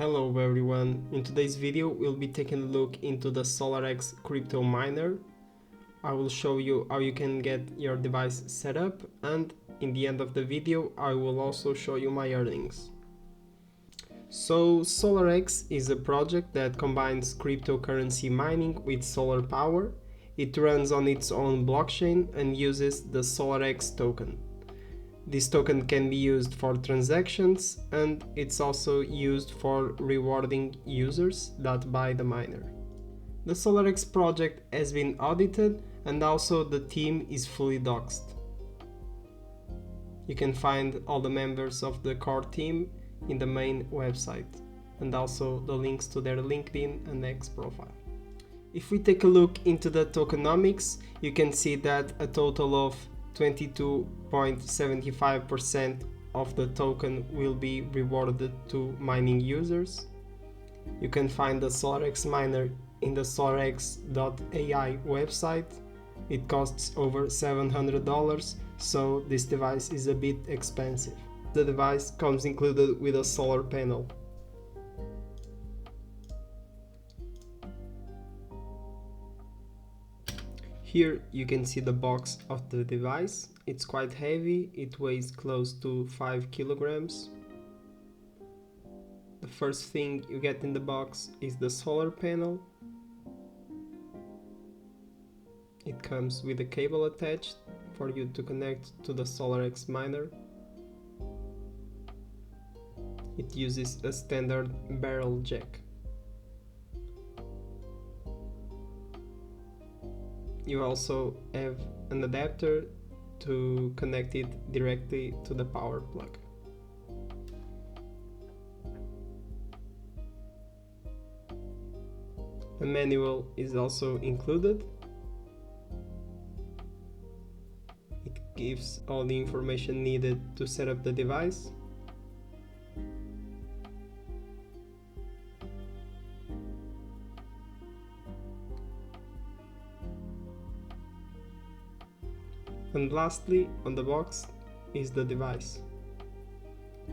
Hello everyone, in today's video we'll be taking a look into the SolarX crypto miner. I will show you how you can get your device set up, and in the end of the video I will also show you my earnings. So SolarX is a project that combines cryptocurrency mining with solar power. It runs on its own blockchain and uses the SolarX token. This token can be used for transactions, and it's also used for rewarding users that buy the miner. The SolarX project has been audited, and also the team is fully doxed. You can find all the members of the core team in the main website, and also the links to their LinkedIn and X profile. If we take a look into the tokenomics, you can see that a total of 22.75% of the token will be rewarded to mining users. You can find the SolarX miner in the SolarX.ai website. It costs over $700, so this device is a bit expensive. The device comes included with a solar panel. Here you can see the box of the device. It's quite heavy, it weighs close to 5 kilograms. The first thing you get in the box is the solar panel. It comes with a cable attached for you to connect to the SolarX miner. It uses a standard barrel jack. You also have an adapter to connect it directly to the power plug. A manual is also included. It gives all the information needed to set up the device. And lastly, on the box is the device.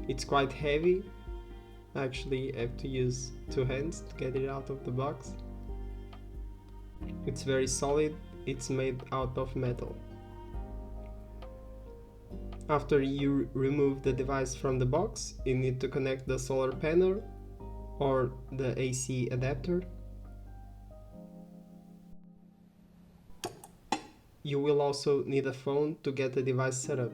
It's quite heavy. I actually have to use two hands to get it out of the box. It's very solid. It's made out of metal. After you remove the device from the box, you need to connect the solar panel or the AC adapter. You will also need a phone to get the device set up.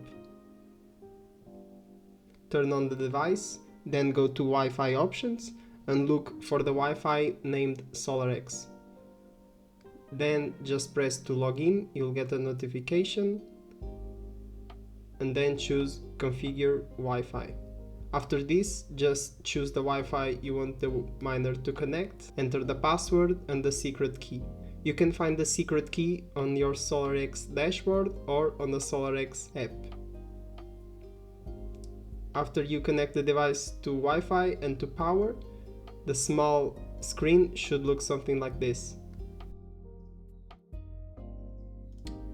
Turn on the device, then go to Wi-Fi options and look for the Wi-Fi named SolarX. Then just press to log in, you'll get a notification, and then choose Configure Wi-Fi. After this, just choose the Wi-Fi you want the miner to connect, enter the password and the secret key. You can find the secret key on your SolarX dashboard or on the SolarX app. After you connect the device to Wi-Fi and to power, the small screen should look something like this.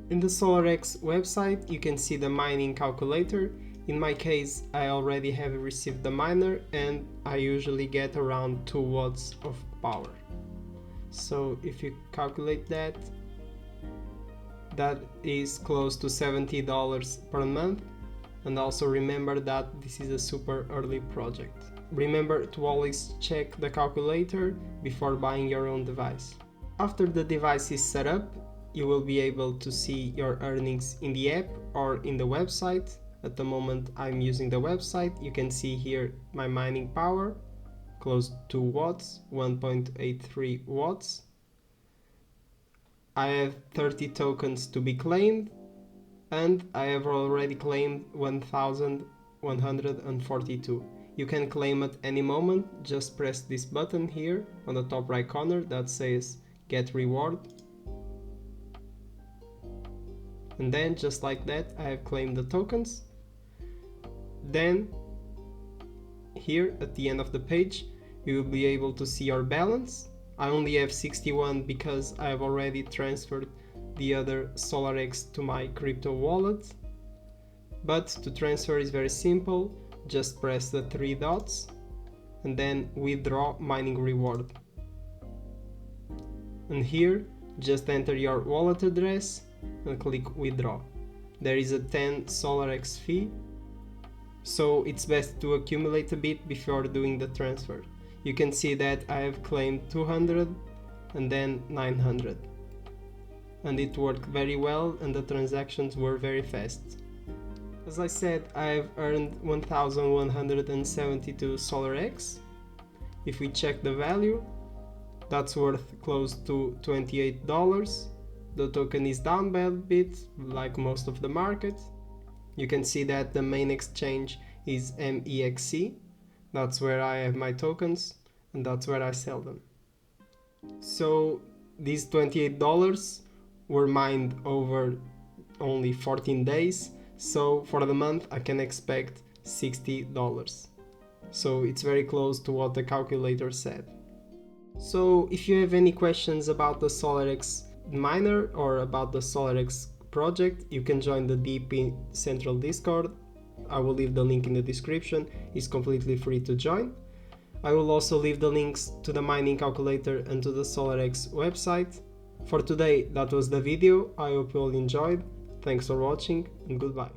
In the SolarX website, you can see the mining calculator. In my case, I already have received the miner and I usually get around 2 watts of power. So if you calculate that, that is close to $70 per month. And also remember that this is a super early project. Remember to always check the calculator before buying your own device. After the device is set up, you will be able to see your earnings in the app or in the website. At the moment I'm using the website. You can see here my mining power, close to watts, 1.83 watts. I have 30 tokens to be claimed, and I have already claimed 1,142. You can claim at any moment. Just press this button here on the top right corner that says Get Reward. And then just like that, I have claimed the tokens. Then here at the end of the page, you will be able to see your balance. I only have 61 because I have already transferred the other SolarX to my crypto wallet. But to transfer is very simple. Just press the 3 dots and then withdraw mining reward. And here just enter your wallet address and click withdraw. There is a 10 SolarX fee, so it's best to accumulate a bit before doing the transfer. You can see that I have claimed 200 and then 900, and it worked very well and the transactions were very fast. As I said, I have earned 1172 SolarX. If we check the value, that's worth close to $28. The token is down by a bit, like most of the market. You can see that the main exchange is MEXC. That's where I have my tokens, and that's where I sell them. So these $28 were mined over only 14 days, so for the month I can expect $60. So it's very close to what the calculator said. So if you have any questions about the SolarX miner or about the SolarX project, you can join the DP Central Discord. I will leave the link in the description. It's completely free to join. I will also leave the links to the mining calculator and to the SolarX website. For today, that was the video. I hope you all enjoyed. Thanks for watching and goodbye.